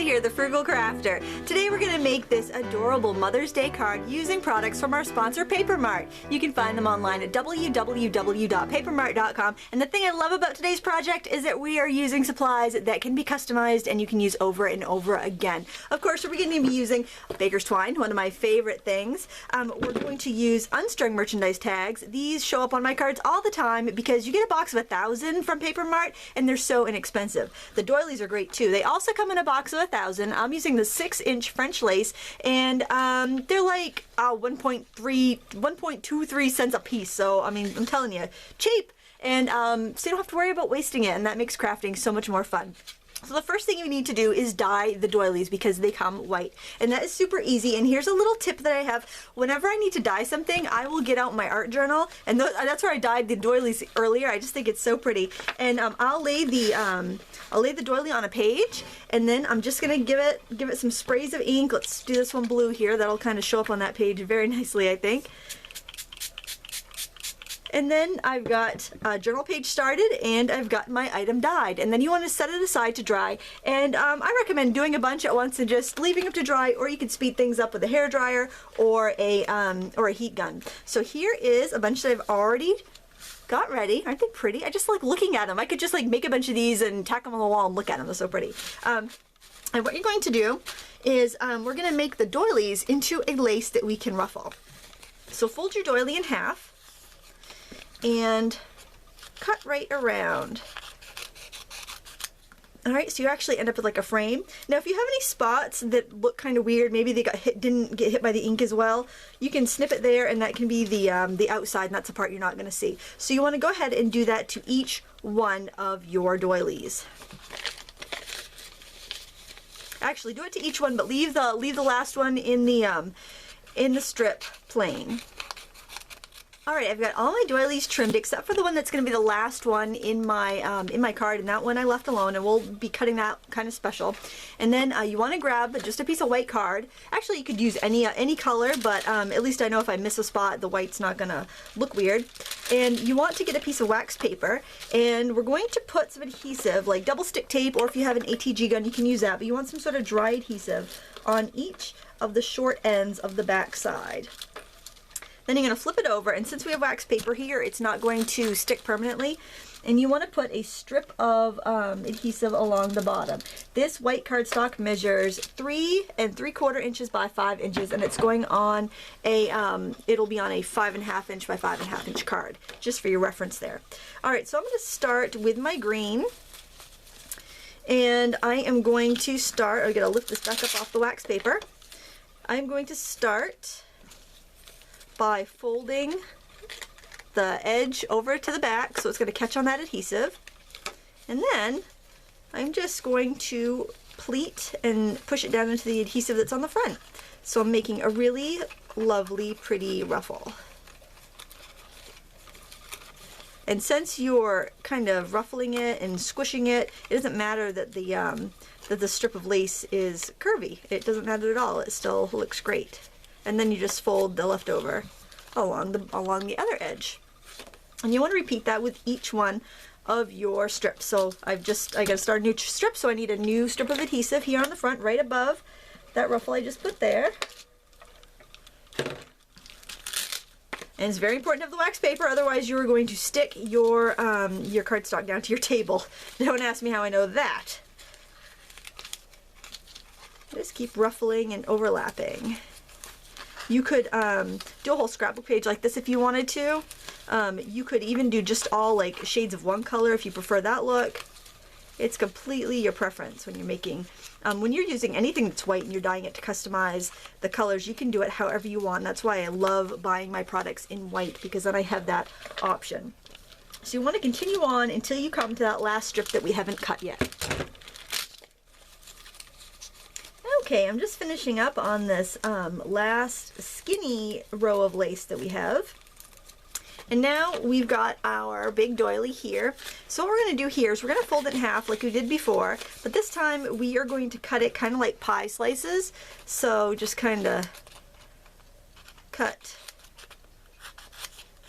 here, the Frugal Crafter. Today we're going to make this adorable Mother's Day card using products from our sponsor Paper Mart. You can find them online at www.papermart.com. And the thing I love about today's project is that we are using supplies that can be customized and you can use over and over again. Of course, we're going to be using baker's twine, one of my favorite things. We're going to use unstrung merchandise tags. These show up on my cards all the time because you get a box of 1,000 from Paper Mart and they're so inexpensive. The doilies are great too. They also come in a box of 1,000. I'm using the 6-inch French lace, and they're like 1.23 cents a piece. So I mean, I'm telling you, cheap, and so you don't have to worry about wasting it, and that makes crafting so much more fun. So the first thing you need to do is dye the doilies because they come white, and that is super easy. And here's a little tip that I have. Whenever I need to dye something, I will get out my art journal, and that's where I dyed the doilies earlier. I just think it's so pretty, and I'll lay the doily on a page, and then I'm just gonna give it some sprays of ink. Let's do this one blue here. That'll kind of show up on that page very nicely, I think. And then I've got a journal page started and I've got my item dyed. And then you want to set it aside to dry. And I recommend doing a bunch at once and just leaving them to dry, or you can speed things up with a hair dryer or a heat gun. So here is a bunch that I've already got ready. Aren't they pretty? I just like looking at them. I could just like make a bunch of these and tack them on the wall and look at them. They're so pretty. And what you're going to do is we're going to make the doilies into a lace that we can ruffle. So fold your doily in half and cut right around. Alright, so you actually end up with like a frame. Now if you have any spots that look kind of weird, maybe they didn't get hit by the ink as well, you can snip it there, and that can be the outside, and that's the part you're not going to see. So you want to go ahead and do that to each one of your doilies. Actually, do it to each one, but leave the last one in the strip plain. Alright, I've got all my doilies trimmed except for the one that's going to be the last one in my card, and that one I left alone, and we'll be cutting that kind of special. And then you want to grab just a piece of white card. Actually, you could use any color, but at least I know if I miss a spot, the white's not going to look weird. And you want to get a piece of wax paper, and we're going to put some adhesive, like double stick tape, or if you have an ATG gun, you can use that, but you want some sort of dry adhesive on each of the short ends of the back side. Then you're going to flip it over, and since we have wax paper here, it's not going to stick permanently. And you want to put a strip of adhesive along the bottom. This white cardstock measures 3 3/4 inches by 5 inches, and it's going on it'll be on a 5.5 inch by 5.5 inch card, just for your reference there. All right, so I'm going to start with my green, and I am going to start. I'm going to lift this back up off the wax paper. I'm going to start by folding the edge over to the back so it's going to catch on that adhesive, and then I'm just going to pleat and push it down into the adhesive that's on the front. So I'm making a really lovely, pretty ruffle. And since you're kind of ruffling it and squishing it, it doesn't matter that the strip of lace is curvy. It doesn't matter at all. It still looks great. And then you just fold the leftover along the other edge. And you want to repeat that with each one of your strips. So I got to start a new strip, so I need a new strip of adhesive here on the front, right above that ruffle I just put there. And it's very important to have the wax paper, otherwise you are going to stick your cardstock down to your table. Don't ask me how I know that. Just keep ruffling and overlapping. You could do a whole scrapbook page like this if you wanted to. You could even do just all like shades of one color if you prefer that look. It's completely your preference when you're making. When you're using anything that's white and you're dyeing it to customize the colors, you can do it however you want. That's why I love buying my products in white, because then I have that option. So you want to continue on until you come to that last strip that we haven't cut yet. Okay, I'm just finishing up on this last skinny row of lace that we have. And now we've got our big doily here. So what we're going to do here is we're going to fold it in half like we did before, but this time we are going to cut it kind of like pie slices. So just kind of cut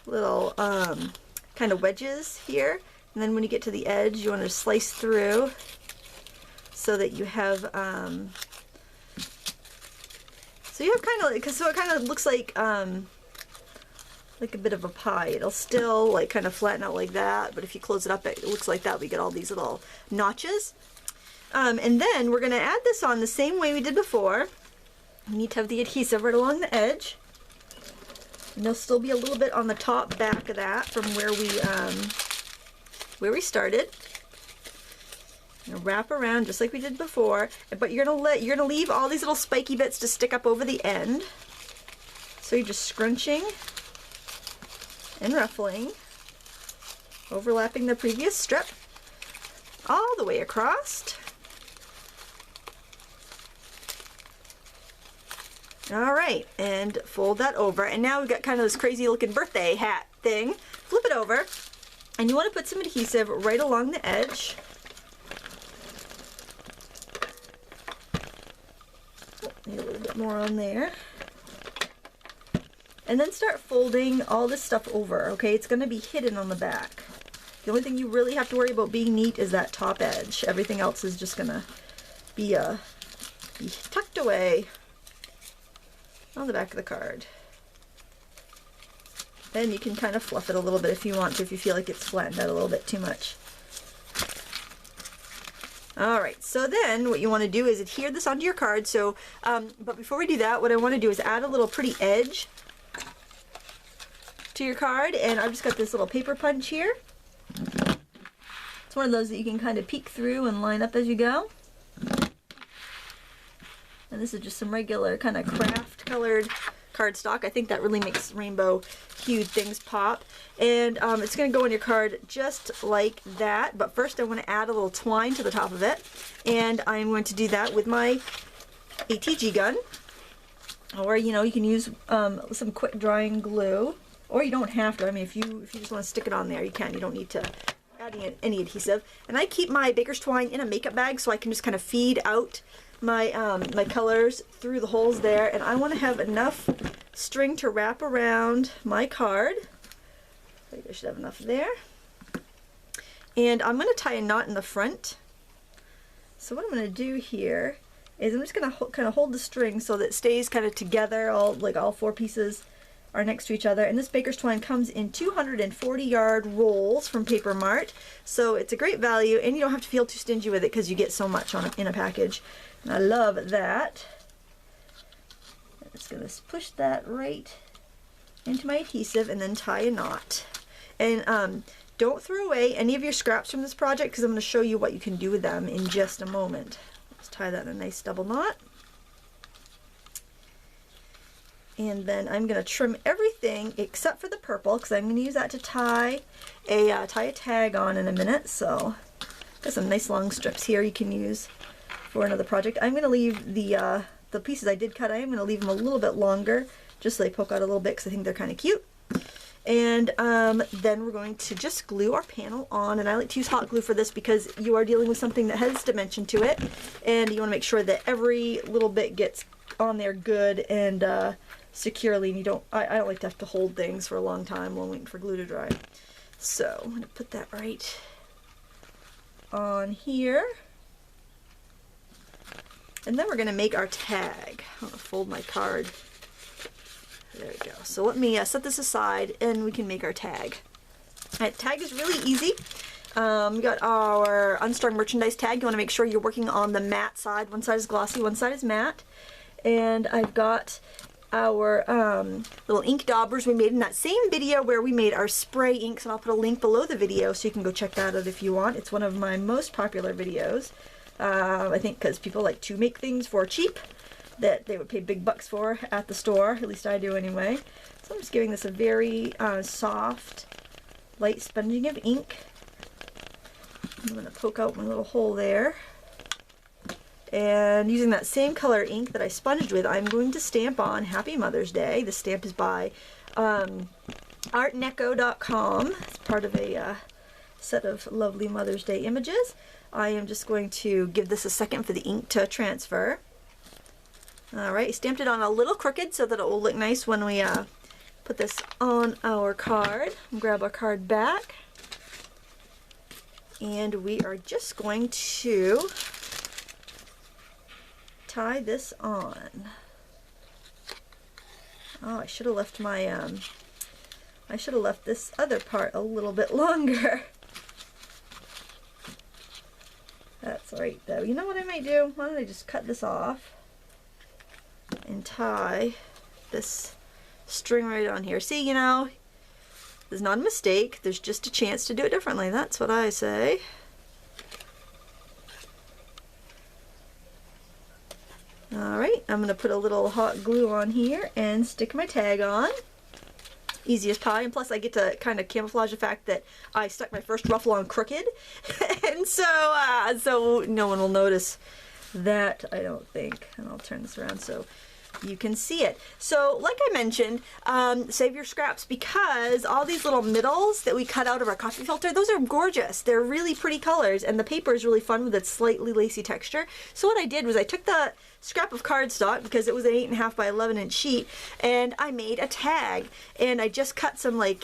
little kind of wedges here, and then when you get to the edge you want to slice through so that you have, so you have kind of like, so it kind of looks like a bit of a pie. It'll still like kind of flatten out like that, but if you close it up, it looks like that. We get all these little notches. And then we're going to add this on the same way we did before. You need to have the adhesive right along the edge. And there'll still be a little bit on the top back of that from where we started. Wrap around just like we did before, but you're gonna leave all these little spiky bits to stick up over the end. So you're just scrunching and ruffling, overlapping the previous strip all the way across. All right, and fold that over, and now we've got kind of this crazy looking birthday hat thing. Flip it over, and you want to put some adhesive right along the edge. Need a little bit more on there. And then start folding all this stuff over, okay? It's going to be hidden on the back. The only thing you really have to worry about being neat is that top edge. Everything else is just going to be tucked away on the back of the card. Then you can kind of fluff it a little bit if you want to, if you feel like it's flattened out a little bit too much. Alright, so then what you want to do is adhere this onto your card. So, but before we do that, what I want to do is add a little pretty edge to your card, and I've just got this little paper punch here. It's one of those that you can kind of peek through and line up as you go. And this is just some regular kind of craft colored cardstock. I think that really makes rainbow hued things pop. And it's going to go on your card just like that. But first I want to add a little twine to the top of it. And I'm going to do that with my ATG gun. Or, you know, you can use some quick drying glue. Or you don't have to. I mean, if you just want to stick it on there, you can. You don't need to add any adhesive. And I keep my baker's twine in a makeup bag so I can just kind of feed out my my colors through the holes there, and I want to have enough string to wrap around my card. I think I should have enough there. And I'm going to tie a knot in the front. So what I'm going to do here is I'm just going to kind of hold the string so that it stays kind of together, all four pieces are next to each other. And this baker's twine comes in 240-yard rolls from Paper Mart, so it's a great value, and you don't have to feel too stingy with it because you get so much in a package. And I love that. I'm just going to push that right into my adhesive and then tie a knot. And don't throw away any of your scraps from this project because I'm going to show you what you can do with them in just a moment. Let's tie that in a nice double knot. And then I'm going to trim everything except for the purple because I'm going to use that to tie a tag on in a minute. So got some nice long strips here you can use for another project. I'm going to leave the pieces I did cut, I am going to leave them a little bit longer just so they poke out a little bit because I think they're kind of cute. And then we're going to just glue our panel on, and I like to use hot glue for this because you are dealing with something that has dimension to it, and you want to make sure that every little bit gets on there good and securely, and I don't like to have to hold things for a long time while waiting for glue to dry. So I'm going to put that right on here. And then we're going to make our tag. I'm going to fold my card. There we go. So let me set this aside and we can make our tag. Alright, tag is really easy. We got our unstrung merchandise tag. You want to make sure you're working on the matte side. One side is glossy, one side is matte. And I've got our little ink daubers we made in that same video where we made our spray inks, and I'll put a link below the video so you can go check that out if you want. It's one of my most popular videos. I think because people like to make things for cheap that they would pay big bucks for at the store, at least I do anyway. So I'm just giving this a very soft, light sponging of ink. I'm going to poke out my little hole there. And using that same color ink that I sponged with, I'm going to stamp on Happy Mother's Day. This stamp is by artneco.com. It's part of a set of lovely Mother's Day images. I am just going to give this a second for the ink to transfer. Alright, stamped it on a little crooked so that it will look nice when we put this on our card. Grab our card back. And we are just going to tie this on. Oh, I should have left my, I should have left this other part a little bit longer. That's all right though. You know what I might do? Why don't I just cut this off and tie this string right on here. See, you know, there's not a mistake. There's just a chance to do it differently. That's what I say. Alright, I'm going to put a little hot glue on here and stick my tag on. Easy as pie, and plus I get to kind of camouflage the fact that I stuck my first ruffle on crooked. And so no one will notice that, I don't think. And I'll turn this around so you can see it. So like I mentioned, save your scraps, because all these little middles that we cut out of our coffee filter, those are gorgeous. They're really pretty colors, and the paper is really fun with its slightly lacy texture. So what I did was I took the scrap of cardstock, because it was an 8.5 by 11 inch sheet, and I made a tag, and I just cut some, like,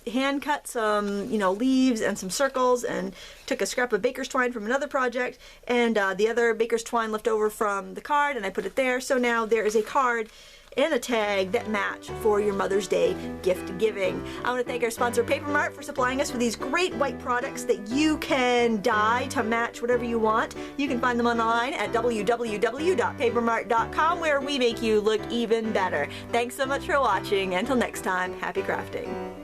hand cut some, you know, leaves and some circles, and took a scrap of baker's twine from another project, and the other baker's twine left over from the card, and I put it there. So now there is a card and a tag that match for your Mother's Day gift giving. I want to thank our sponsor Paper Mart for supplying us with these great white products that you can dye to match whatever you want. You can find them online at www.papermart.com, where we make you look even better. Thanks so much for watching. Until next time, happy crafting.